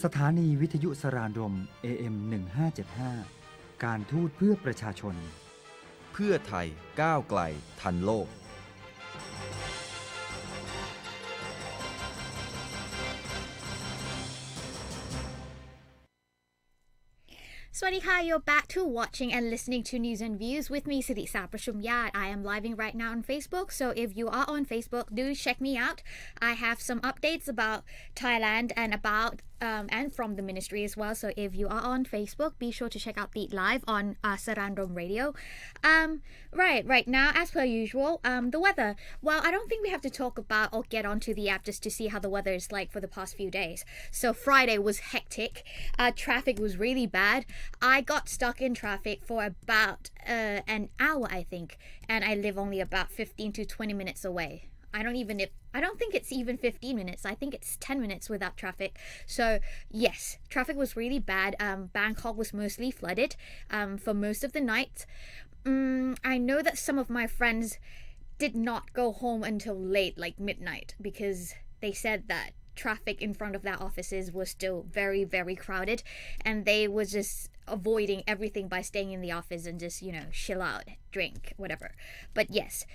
สถานีวิทยุสรานรม AM 1575การทูตเพื่อประชาชนเพื่อไทยก้าวไกลทันโลกSwadika, you're back to watching and listening to News and Views with me, Sirisa Prashumyat. I am living right now on Facebook, so if you are on Facebook, do check me out. I have some updates about Thailand and and from the ministry as well. So if you are on Facebook, be sure to check out the live on Sara'n Rom Radio. Right now, as per usual, the weather. Well, I don't think we have to talk about or get onto the app just to see how the weather is like for the past few days. So Friday was hectic. Traffic was really bad. I got stuck in traffic for about an hour, I think, and I live only about 15 to 20 minutes away. I don't think it's even 15 minutes. I think it's 10 minutes without traffic. So yes, traffic was really bad. Bangkok was mostly flooded for most of the night. I know that some of my friends did not go home until late, like midnight, because they said that traffic in front of their offices was still very, very crowded, and they were just avoiding everything by staying in the office and just, chill out, drink, whatever. But yes,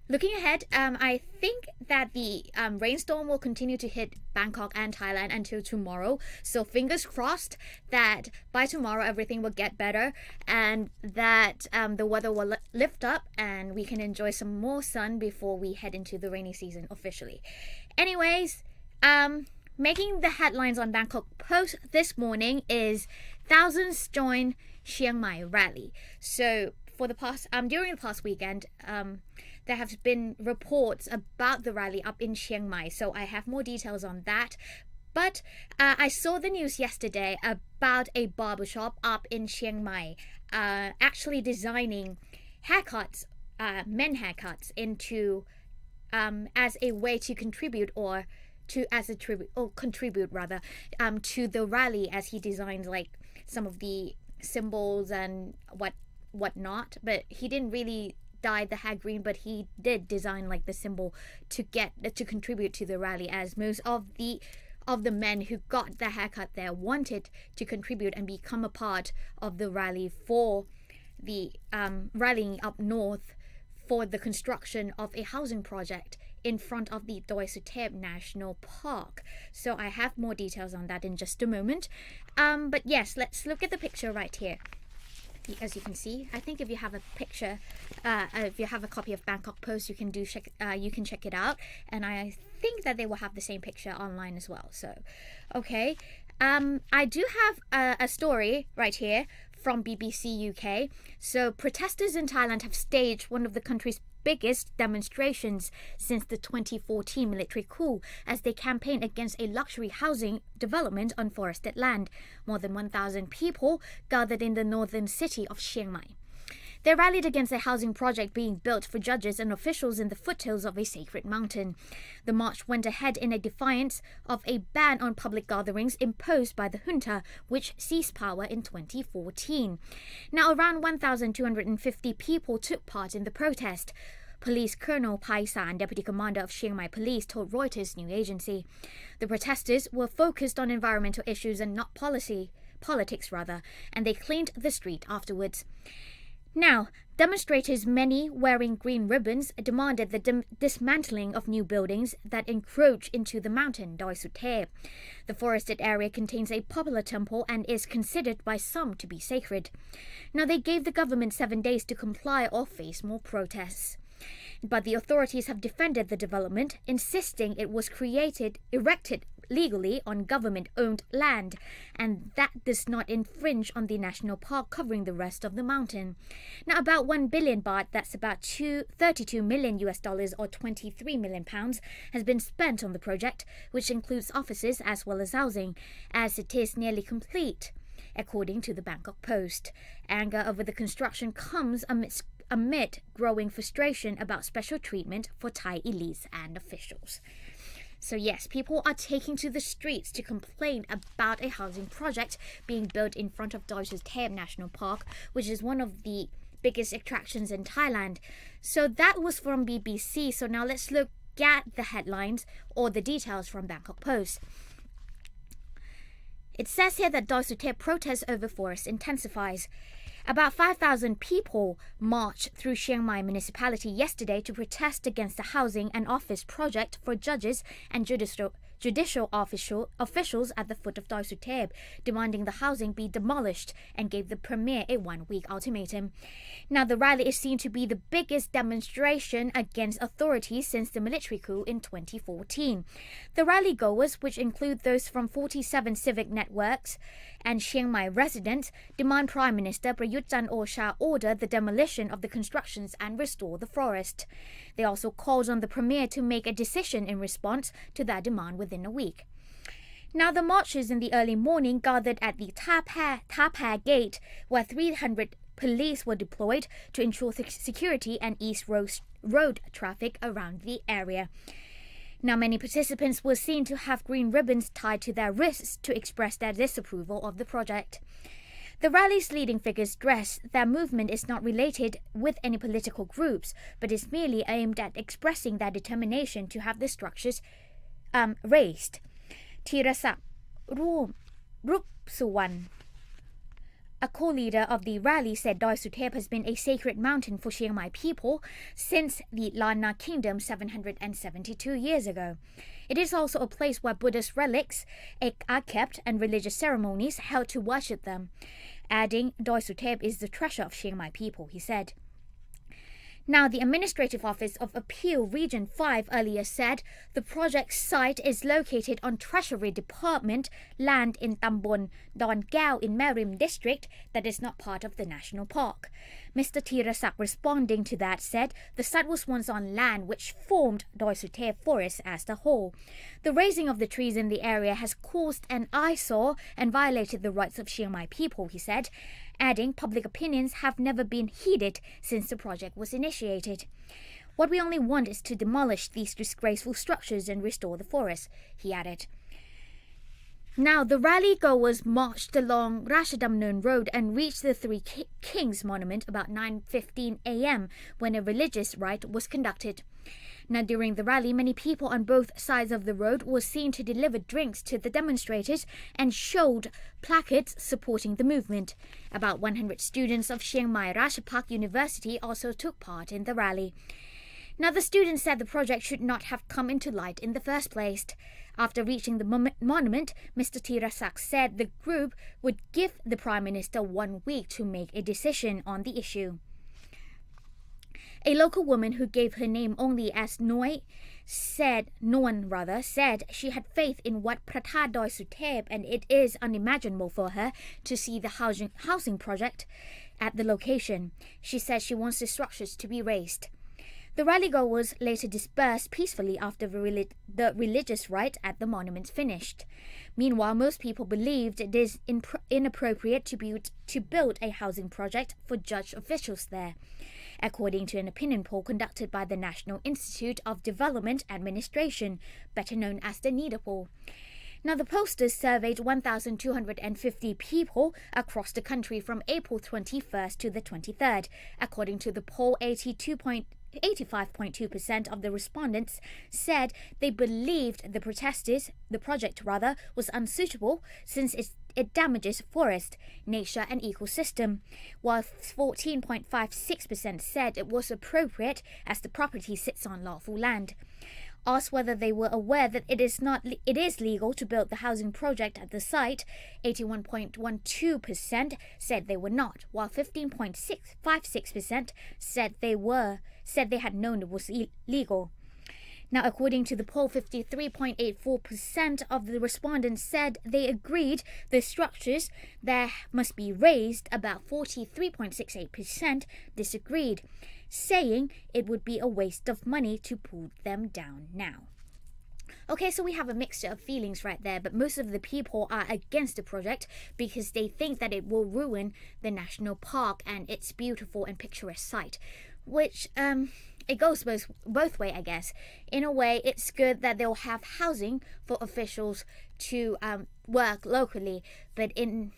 looking ahead, I think that the rainstorm will continue to hit Bangkok and Thailand until tomorrow. So fingers crossed that by tomorrow everything will get better and that the weather will lift up and we can enjoy some more sun before we head into the rainy season officially. Anyways, making the headlines on Bangkok Post this morning is thousands join Chiang Mai rally. So for the past during the past weekend, there have been reports about the rally up in Chiang Mai. So I have more details on that. But I saw the news yesterday about a barbershop up in Chiang Mai actually designing haircuts, men haircuts into as a way to contribute to the rally, as he designed like some of the symbols and whatnot. But he didn't really dye the hair green, but he did design like the symbol to contribute to the rally, as most of the men who got the haircut there wanted to contribute and become a part of the rally for the rallying up north for the construction of a housing project in front of the Doi Suthep National Park. So I have more details on that in just a moment. But yes, let's look at the picture right here. As you can see, I think if you have a picture, if you have a copy of Bangkok Post, you can check it out. And I think that they will have the same picture online as well. So, okay. I do have a story right here from BBC UK. So protesters in Thailand have staged one of the country's biggest demonstrations since the 2014 military coup as they campaign against a luxury housing development on forested land. More than 1,000 people gathered in the northern city of Chiang Mai. They rallied against a housing project being built for judges and officials in the foothills of a sacred mountain. The march went ahead in a defiance of a ban on public gatherings imposed by the junta, which seized power in 2014. Now, around 1,250 people took part in the protest. Police Colonel Pai San, Deputy Commander of Chiang Mai Police, told Reuters news agency. The protesters were focused on environmental issues and not politics, and they cleaned the street afterwards. Now, demonstrators, many wearing green ribbons, demanded the dismantling of new buildings that encroach into the mountain, Doi Suthep. The forested area contains a popular temple and is considered by some to be sacred. Now, they gave the government 7 days to comply or face more protests. But the authorities have defended the development, insisting it was erected legally on government-owned land, and that does not infringe on the national park covering the rest of the mountain. Now, about 1 billion baht, that's about $32 million or 23 million pounds, has been spent on the project, which includes offices as well as housing, as it is nearly complete, according to the Bangkok Post. Anger over the construction comes amid growing frustration about special treatment for Thai elites and officials. So yes, people are taking to the streets to complain about a housing project being built in front of Doi Suthep National Park, which is one of the biggest attractions in Thailand. So that was from BBC. So now let's look at the headlines or the details from Bangkok Post. It says here that Doi Suthep protests over forest intensifies. About 5,000 people marched through Chiang Mai municipality yesterday to protest against the housing and office project for judges and judicial officials at the foot of Doi Suthep, demanding the housing be demolished and gave the premier a one-week ultimatum. Now, the rally is seen to be the biggest demonstration against authorities since the military coup in 2014. The rally goers, which include those from 47 civic networks and Chiang Mai residents, demand Prime Minister Prayut Chan-o-cha order the demolition of the constructions and restore the forest. They also called on the premier to make a decision in response to that demand within a week. Now, the marchers in the early morning gathered at the Ta Gate, where 300 police were deployed to ensure security and ease road traffic around the area. Now, many participants were seen to have green ribbons tied to their wrists to express their disapproval of the project. The rally's leading figures stress their movement is not related with any political groups, but is merely aimed at expressing their determination to have the structures raised. Thirasak Rup Suwan, a co-leader of the rally, said Doi Suthep has been a sacred mountain for Chiang Mai people since the Lana Kingdom 772 years ago. It is also a place where Buddhist relics are kept and religious ceremonies held to worship them. Adding, Doi Suthep is the treasure of Chiang Mai people, he said. Now, the Administrative Office of Appeal Region 5 earlier said the project site is located on Treasury Department land in Tambon Don Gao in Merim District that is not part of the national park. Mr. Thirasak, responding to that, said the site was once on land which formed Doi Suthep Forest as a whole. The raising of the trees in the area has caused an eyesore and violated the rights of Chiang Mai people, he said, adding public opinions have never been heeded since the project was initiated. What we only want is to demolish these disgraceful structures and restore the forest, he added. Now, the rally goers marched along Rashadamnon Road and reached the Three Kings Monument about 9:15 a.m. when a religious rite was conducted. Now, during the rally, many people on both sides of the road were seen to deliver drinks to the demonstrators and showed placards supporting the movement. About 100 students of Chiang Mai Rashapak University also took part in the rally. Now, the students said the project should not have come into light in the first place. After reaching the monument, Mr. Thirasak said the group would give the Prime Minister 1 week to make a decision on the issue. A local woman who gave her name only as Noan said she had faith in what Prathad Doi Suthep, and it is unimaginable for her to see the housing project at the location. She said she wants the structures to be raised. The rally-goers later dispersed peacefully after the religious rite at the monument finished. Meanwhile, most people believed it is inappropriate to build a housing project for judge officials there, according to an opinion poll conducted by the National Institute of Development Administration, better known as the NIDA poll. Now, the posters surveyed 1,250 people across the country from April 21st to the 23rd. According to the poll, 85.2% of the respondents said they believed the project was unsuitable since it damages forest, nature and ecosystem, while 14.56% said it was appropriate as the property sits on lawful land. Asked whether they were aware that it is legal to build the housing project at the site, 81.12% said they were not, while 15.56% said they had known it was illegal. Now, according to the poll, 53.84% of the respondents said they agreed the structures there must be raised. About 43.68% disagreed, saying it would be a waste of money to pull them down now. Okay, so we have a mixture of feelings right there, but most of the people are against the project because they think that it will ruin the national park and its beautiful and picturesque site, which it goes both way, I guess. In a way, it's good that they'll have housing for officials to work locally, but in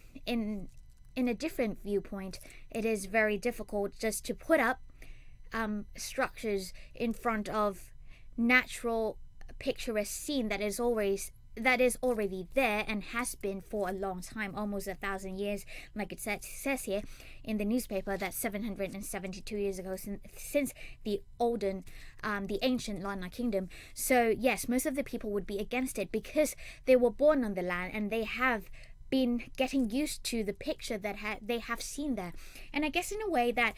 a different viewpoint, it is very difficult just to put up structures in front of natural picturesque scene that is always that is already there and has been for a long time, almost 1,000 years, like it says here in the newspaper, that 772 years ago since the ancient Lana Kingdom. So yes, most of the people would be against it because they were born on the land and they have been getting used to the picture that they have seen there. And I guess in a way that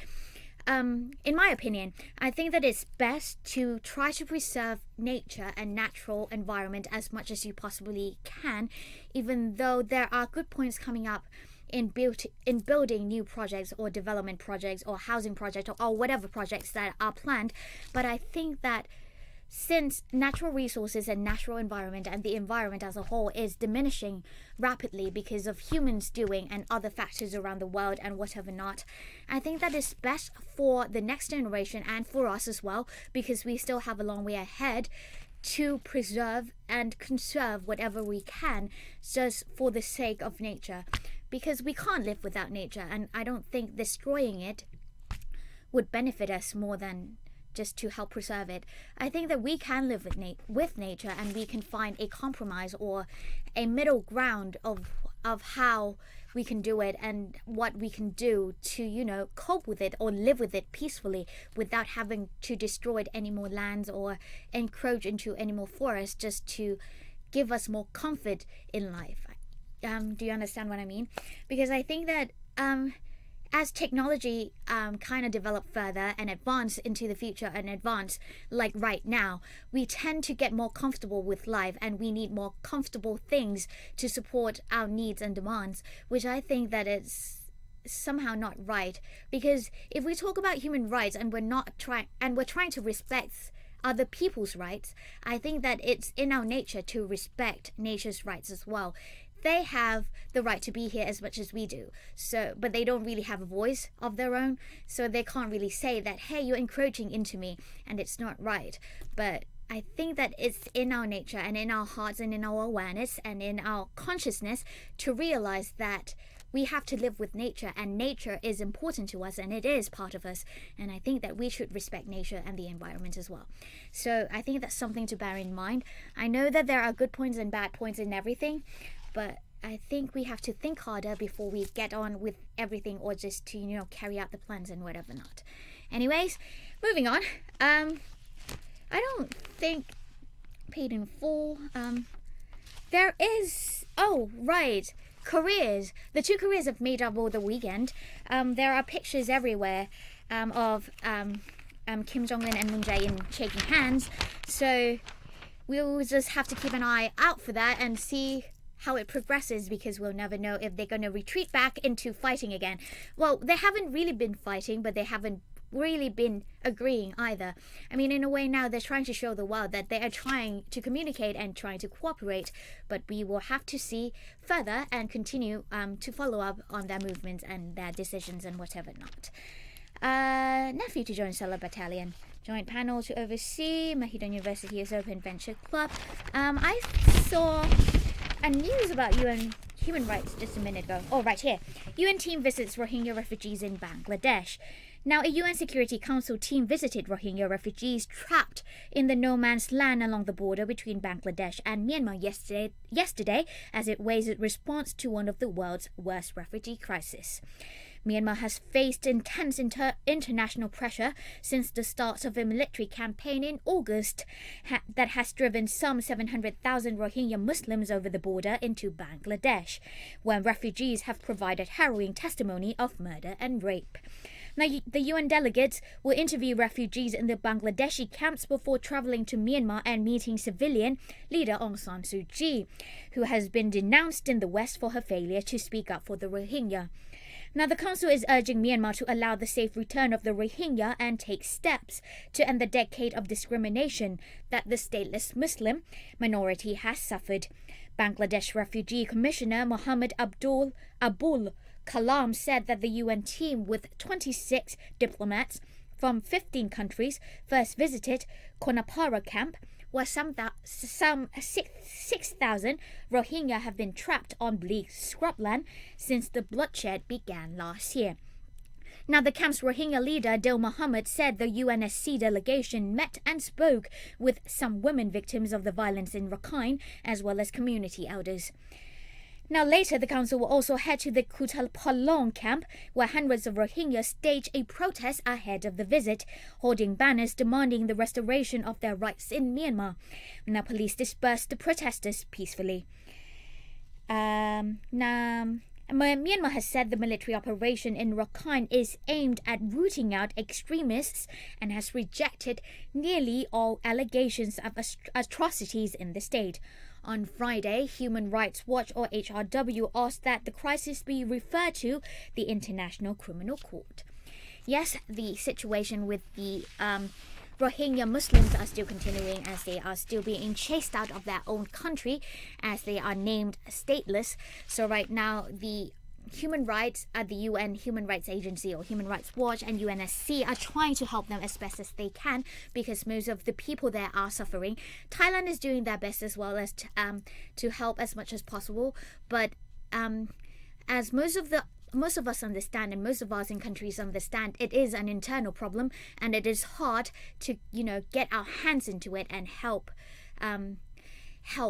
in my opinion, I think that it's best to try to preserve nature and natural environment as much as you possibly can, even though there are good points coming up in building new projects or development projects or housing projects or whatever projects that are planned. But I think that since natural resources and natural environment and the environment as a whole is diminishing rapidly because of humans doing and other factors around the world and whatever not, I think that is best for the next generation and for us as well, because we still have a long way ahead to preserve and conserve whatever we can just for the sake of nature, because we can't live without nature, and I don't think destroying it would benefit us more than just to help preserve it. I think that we can live with nature and we can find a compromise or a middle ground of how we can do it and what we can do to, cope with it or live with it peacefully without having to destroy any more lands or encroach into any more forests just to give us more comfort in life. Do you understand what I mean? Because I think that as technology kind of develop further and advance into the future and advance like right now, we tend to get more comfortable with life and we need more comfortable things to support our needs and demands, which I think that it's somehow not right. Because if we talk about human rights and we're trying to respect other people's rights, I think that it's in our nature to respect nature's rights as well. They have the right to be here as much as we do, but they don't really have a voice of their own, so they can't really say that, hey, you're encroaching into me and it's not right. But I think that it's in our nature and in our hearts and in our awareness and in our consciousness to realize that we have to live with nature, and nature is important to us and it is part of us, and I think that we should respect nature and the environment as well. So I think that's something to bear in mind. I know that there are good points and bad points in everything, but I think we have to think harder before we get on with everything or just to, carry out the plans and whatever not. Anyways, moving on. I don't think paid in full. There is, careers. The two careers have made up all the weekend. There are pictures everywhere of Kim Jong-un and Moon Jae-in shaking hands. So we'll just have to keep an eye out for that and see how it progresses, because we'll never know if they're going to retreat back into fighting again. Well, they haven't really been fighting, but they haven't really been agreeing either. I mean, in a way now they're trying to show the world that they are trying to communicate and trying to cooperate, but we will have to see further and continue to follow up on their movements and their decisions and whatever not. Nephew to join Stellar Battalion. Joint panel to oversee Mahidol University's Open Venture Club. I saw a news about UN human rights just a minute ago. Oh, right here. UN team visits Rohingya refugees in Bangladesh. Now, a UN Security Council team visited Rohingya refugees trapped in the no man's land along the border between Bangladesh and Myanmar yesterday as it weighs its response to one of the world's worst refugee crises. Myanmar has faced intense international pressure since the start of a military campaign in August that has driven some 700,000 Rohingya Muslims over the border into Bangladesh, where refugees have provided harrowing testimony of murder and rape. Now, the UN delegates will interview refugees in the Bangladeshi camps before travelling to Myanmar and meeting civilian leader Aung San Suu Kyi, who has been denounced in the West for her failure to speak up for the Rohingya. Now, the Council is urging Myanmar to allow the safe return of the Rohingya and take steps to end the decade of discrimination that the stateless Muslim minority has suffered. Bangladesh Refugee Commissioner Mohammed Abul Kalam said that the UN team with 26 diplomats from 15 countries first visited Konapara camp, where some 6,000 Rohingya have been trapped on bleak scrubland since the bloodshed began last year. Now, the camp's Rohingya leader, Dil Mohammed, said the UNSC delegation met and spoke with some women victims of the violence in Rakhine, as well as community elders. Now, later, the council will also head to the Kutal Palong camp, where hundreds of Rohingya stage a protest ahead of the visit, holding banners demanding the restoration of their rights in Myanmar. Now, police dispersed the protesters peacefully. Myanmar has said the military operation in Rakhine is aimed at rooting out extremists and has rejected nearly all allegations of atrocities in the state. On Friday, Human Rights Watch or HRW asked that the crisis be referred to the International Criminal Court. Yes, the situation with the Rohingya Muslims are still continuing as they are still being chased out of their own country as they are named stateless. So right now, the human rights at the UN Human Rights Agency or Human Rights Watch and UNSC are trying to help them as best as they can because most of the people there are suffering. Thailand is doing their best as well as to help as much as possible, but as most of us understand and most of us in countries understand, it is an internal problem and it is hard to get our hands into it and help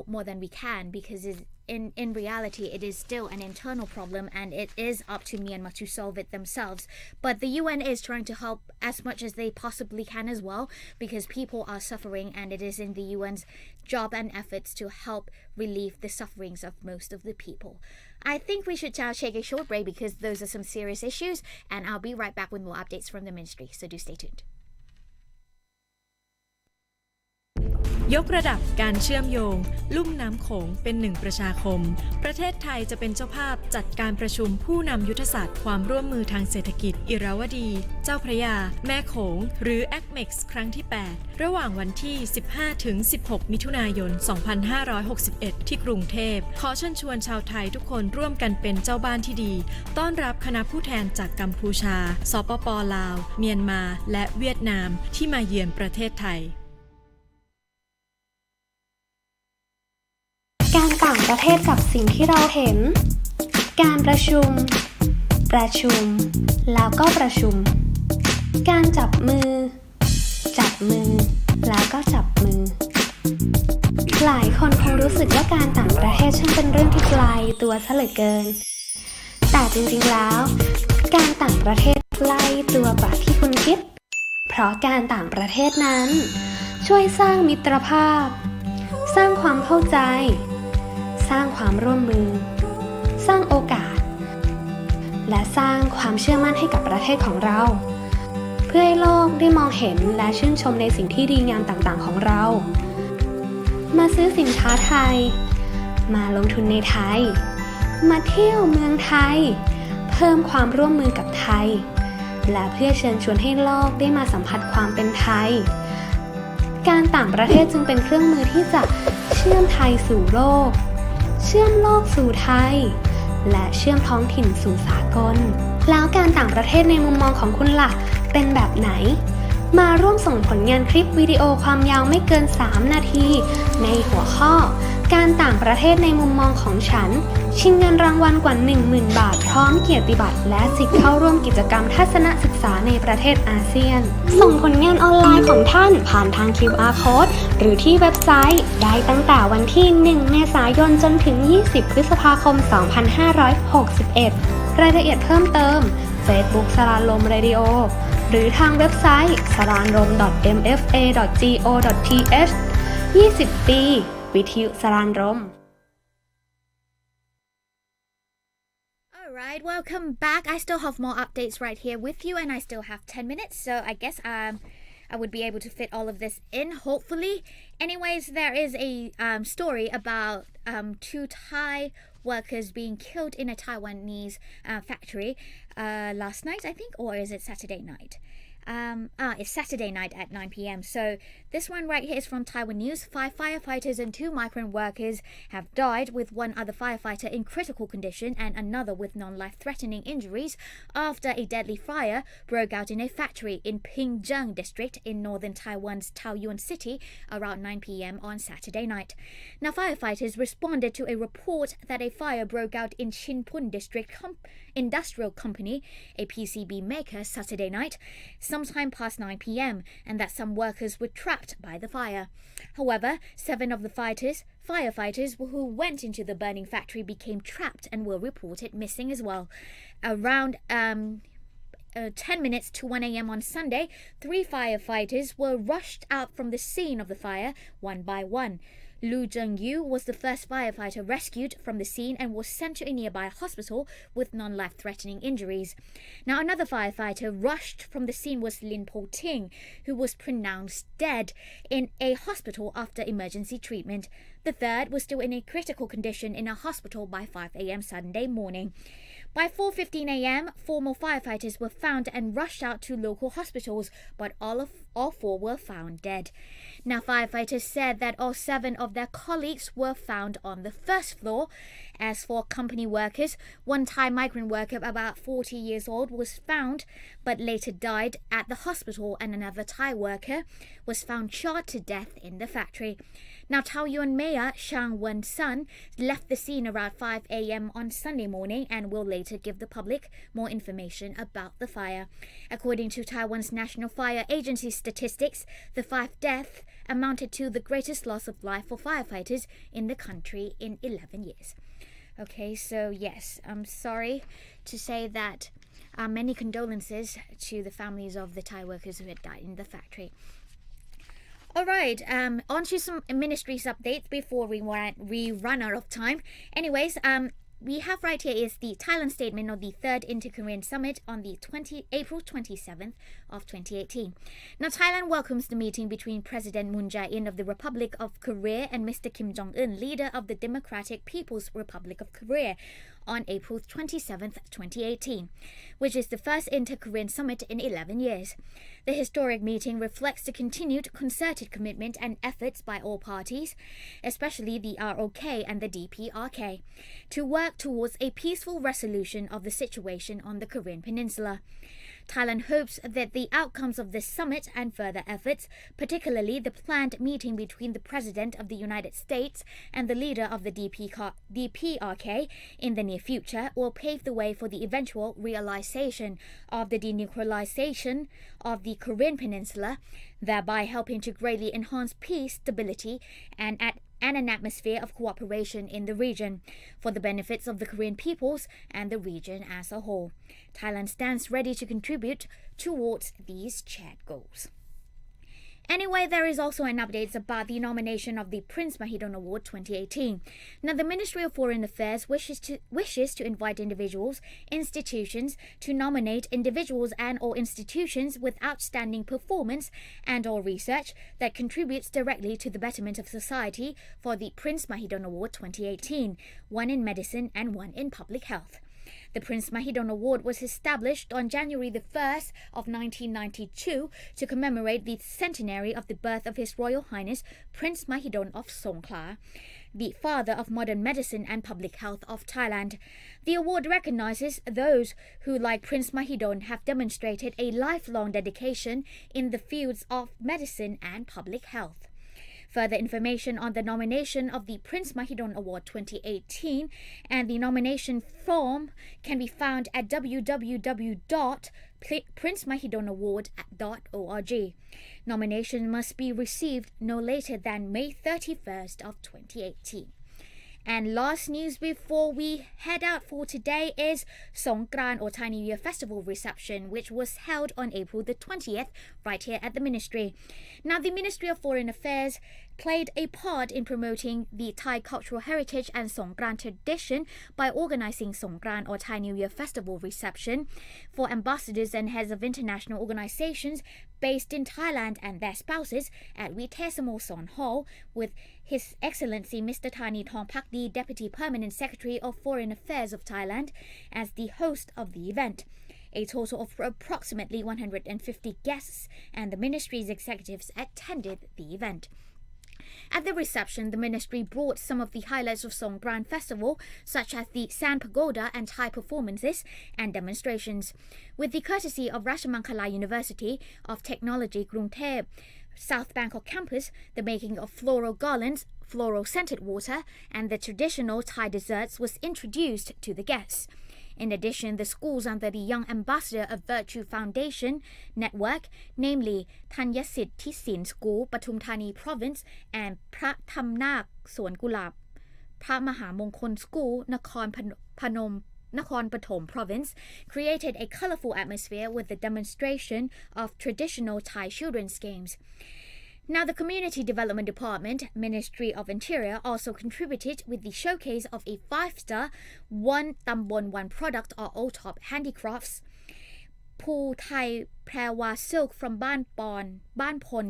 more than we can because in reality it is still an internal problem and it is up to Myanmar to solve it themselves. But the UN is trying to help as much as they possibly can as well because people are suffering and it is in the UN's job and efforts to help relieve the sufferings of most of the people. I think we should take a short break because those are some serious issues and I'll be right back with more updates from the ministry, so do stay tuned. ยกระดับการเชื่อมโยงลุ่มน้ำโขงเป็นหนึ่งประชาคมประเทศไทยจะเป็นเจ้าภาพจัดการประชุมผู้นำยุทธศาสตร์ความร่วมมือทางเศรษฐกิจอิราวดีเจ้าพระยาแม่โขงหรือ ACMEX ครั้งที่ 8 ระหว่างวันที่ 15-16 มิถุนายน 2561 ที่กรุงเทพขอเชิญชวนชาวไทยทุกคนร่วมกันเป็นเจ้าบ้านที่ดีต้อนรับคณะผู้แทนจากกัมพูชาสปป.ลาวเมียนมาและเวียดนามที่มาเยือนประเทศไทยการต่างประเทศกับสิ่งที่เราเห็นการประชุมแล้วก็ประชุมการจับมือแล้วก็จับมือหลายคนคงรู้สึกว่าการต่างประเทศช่างเป็นเรื่องที่ไกลตัวซะเหลือเกินแต่จริงๆแล้วการต่างประเทศใกล้ตัวกว่าที่คุณคิดเพราะการต่างประเทศนั้นช่วยสร้างมิตรภาพสร้างความเข้าใจสร้างความร่วมมือสร้างโอกาสและสร้างความเชื่อมั่นให้กับประเทศของเราเพื่อให้โลกได้มองเห็นและชื่นชมในสิ่งที่ดีงามต่างๆของเรามาซื้อสินค้าไทยมาลงทุนในไทยมาเที่ยวเมืองไทยเพิ่มความร่วมมือกับไทยและเพื่อเชิญชวนให้โลกได้มาสัมผัสความเป็นไทยการต่างประเทศจึงเป็นเครื่องมือที่จะเชื่อมไทยสู่โลกเชื่อมโลกสู่ไทยและเชื่อมท้องถิ่นสู่สากลแล้วการต่างประเทศในมุมมองของคุณล่ะเป็นแบบไหนมาร่วมส่งผลงานคลิปวิดีโอความยาวไม่เกิน3นาทีในหัวข้อการต่างประเทศในมุมมองของฉันชิงเงินรางวัลกว่า 10,000 บาทพร้อมเกียรติบัตรและสิทธิ์เข้าร่วมกิจกรรมทัศนศึกษาในประเทศอาเซียนส่งผลงานออนไลน์ของท่านผ่านทาง QR Code หรือที่เว็บไซต์ได้ตั้งแต่วันที่ 1 เมษายนจนถึง 20 พฤษภาคม 2561 รายละเอียดเพิ่มเติม Facebook สรานลมเรดิโอหรือทางเว็บไซต์ saranrom.mfa.go.th 20 ปีวิทยุสรานรมAlright, welcome back. I still have more updates right here with you and I still have 10 minutes, so I guess I would be able to fit all of this in, hopefully. Anyways, there is a story about 2 Thai workers being killed in a Taiwanese factory last night, I think, or is it Saturday night? It's Saturday night at 9 p.m. So this one right here is from Taiwan News. 5 firefighters and 2 migrant workers have died, with one other firefighter in critical condition and another with non-life-threatening injuries after a deadly fire broke out in a factory in Pingzheng district in northern Taiwan's Taoyuan city around 9 p.m. on Saturday night. Now, firefighters responded to a report that a fire broke out in Chinpun District Industrial Company, a PCB maker, Saturday night, sometime past 9 p.m., and that some workers were trapped by the fire. However, 7 of the firefighters who went into the burning factory became trapped and were reported missing as well. Around 10 minutes to 1 a.m. on Sunday, 3 firefighters were rushed out from the scene of the fire one by one. Lu Zhengyu was the first firefighter rescued from the scene and was sent to a nearby hospital with non-life-threatening injuries. Now, another firefighter rushed from the scene was Lin Po Ting, who was pronounced dead in a hospital after emergency treatment. The third was still in a critical condition in a hospital by 5 a.m. Sunday morning. By 4:15 a.m., 4 more firefighters were found and rushed out to local hospitals, but all 4 were found dead. Now, firefighters said that all 7 of their colleagues were found on the first floor. As for company workers, one Thai migrant worker about 40 years old was found, but later died at the hospital, and another Thai worker was found shot to death in the factory. Now, Taoyuan Mayor Chiang Mai left the scene around 5 a.m. on Sunday morning and will later give the public more information about the fire. According to Taiwan's National Fire Agency statistics, the 5 deaths amounted to the greatest loss of life for firefighters in the country in 11 years. Okay, so yes, I'm sorry to say that many condolences to the families of the Thai workers who had died in the factory. Alright, on to some ministries updates before we run out of time. Anyways, we have right here is the Thailand statement of the 3rd Inter-Korean Summit on the April 27th of 2018. Now, Thailand welcomes the meeting between President Moon Jae-in of the Republic of Korea and Mr. Kim Jong-un, leader of the Democratic People's Republic of Korea, on April 27th, 2018, which is the first Inter-Korean Summit in 11 years. The historic meeting reflects the continued concerted commitment and efforts by all parties, especially the ROK and the DPRK, to work towards a peaceful resolution of the situation on the Korean Peninsula. Thailand hopes that the outcomes of this summit and further efforts, particularly the planned meeting between the President of the United States and the leader of the DPRK in the near future, will pave the way for the eventual realization of the denuclearization of the Korean Peninsula, thereby helping to greatly enhance peace, stability, and an atmosphere of cooperation in the region for the benefits of the Korean peoples and the region as a whole. Thailand stands ready to contribute towards these shared goals. Anyway, there is also an update about the nomination of the Prince Mahidol Award 2018. Now, the Ministry of Foreign Affairs wishes to invite individuals, institutions to nominate individuals and or institutions with outstanding performance and or research that contributes directly to the betterment of society for the Prince Mahidol Award 2018, one in medicine and one in public health. The Prince Mahidol Award was established on January the 1st of 1992 to commemorate the centenary of the birth of His Royal Highness Prince Mahidol of Songkhla, the father of modern medicine and public health of Thailand. The award recognizes those who, like Prince Mahidol, have demonstrated a lifelong dedication in the fields of medicine and public health. Further information on the nomination of the Prince Mahidol Award 2018 and the nomination form can be found at www.princemahidolaward.org. Nomination must be received no later than May 31st of 2018. And last news before we head out for today is Songkran or Thai New Year Festival reception, which was held on April the 20th right here at the Ministry. Now, the Ministry of Foreign Affairs played a part in promoting the Thai cultural heritage and Songkran tradition by organizing Songkran or Thai New Year Festival reception for ambassadors and heads of international organizations based in Thailand and their spouses at Witesamo Hall with His Excellency Mr. Thani Thongpakdi, Deputy Permanent Secretary of Foreign Affairs of Thailand, as the host of the event. A total of approximately 150 guests and the ministry's executives attended the event. At the reception, the ministry brought some of the highlights of Songkran Festival, such as the Sand Pagoda and Thai performances and demonstrations. With the courtesy of Rajamankala University of Technology, Krung Thep, South Bangkok campus, the making of floral garlands, floral-scented water, and the traditional Thai desserts was introduced to the guests. In addition, the schools under the Young Ambassador of Virtue Foundation network, namely Thanysit Thisin School, Pathum Thani Province, and Phra Thamnak Suan Gulab, Phra Mahamongkol School, Nakhon Pathom Province, created a colorful atmosphere with the demonstration of traditional Thai children's games. Now, the Community Development Department, Ministry of Interior, also contributed with the showcase of a 5-star, one Tambon, one product or OTOP handicrafts. Pu Thai Prawa silk from Ban Pon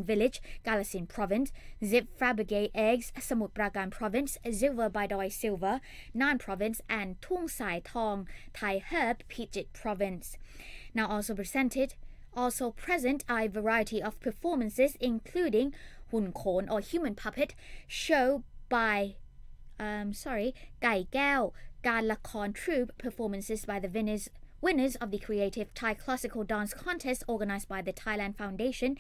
Village, Kalasin Province, Zip Fabricate eggs, Samut Prakan Province, Silver by Doi Silver, Nan Province, and Tung Sai Thong Thai Herb, Pijit Province. Now also present are a variety of performances including Hun Khon or human puppet, show by Gai Gao, Gan Lakon troupe, performances by the winners of the Creative Thai Classical Dance Contest organized by the Thailand Foundation,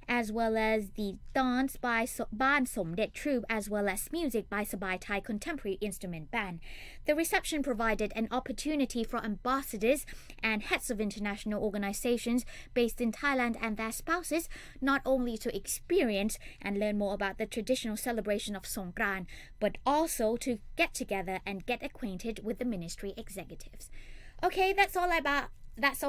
as well as the dance by Ban Somdet Troupe, as well as music by Sabai Thai Contemporary Instrument Band. The reception provided an opportunity for ambassadors and heads of international organizations based in Thailand and their spouses not only to experience and learn more about the traditional celebration of Songkran, but also to get together and get acquainted with the ministry executives. Okay, that's all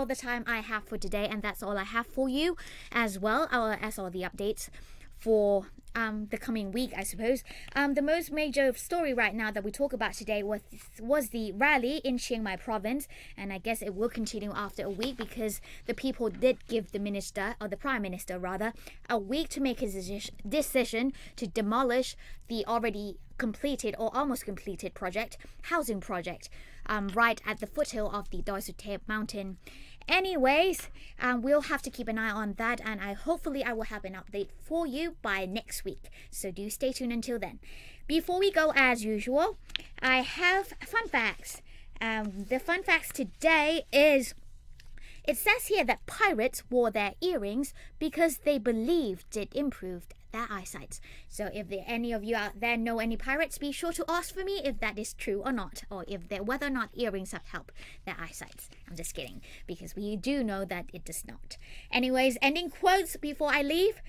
the time I have for today, and that's all I have for you as well, as all the updates for the coming week, I suppose. The most major story right now that we talk about today was the rally in Chiang Mai province, and I guess it will continue after a week because the people did give the minister, or the prime minister rather, a week to make his decision to demolish the already completed or almost completed housing project, right at the foothill of the Doi Suthep mountain. Anyways, we'll have to keep an eye on that, and hopefully I will have an update for you by next week. So do stay tuned until then. Before we go, as usual, I have fun facts. The fun facts today is, it says here that pirates wore their earrings because they believed it improved their eyesight. So if any of you out there know any pirates, be sure to ask for me if that is true or not, or whether or not earrings have helped their eyesight. I'm just kidding, because we do know that it does not. Anyways, ending quotes before I leave.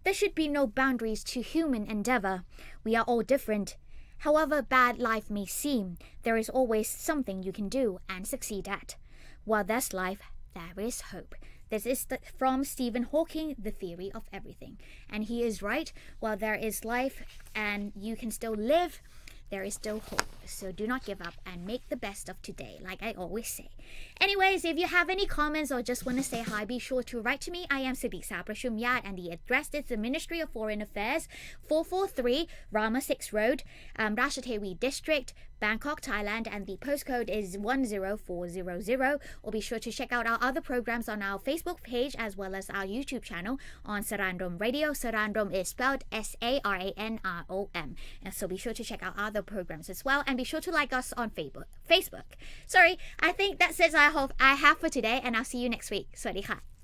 There should be no boundaries to human endeavor. We are all different. However bad life may seem, there is always something you can do and succeed at. While there's life, there is hope. This is from Stephen Hawking, The Theory of Everything. And he is right. While there is life and you can still live, there is still hope. So do not give up and make the best of today, like I always say. Anyways, if you have any comments or just want to say hi, be sure to write to me. I am Siddhisa Prashumyat, and the address is the Ministry of Foreign Affairs, 443 Rama 6 Road, Ratchathewi District, Bangkok, Thailand, and the postcode is 10400. Or be sure to check out our other programs on our Facebook page as well as our YouTube channel on Saraญรม Radio. Saraญรมis spelled SARANROM. And so be sure to check out other programs as well, and be sure to like us on Facebook. Sorry, I think that's it I have for today, and I'll see you next week. สวัสดีค่ะ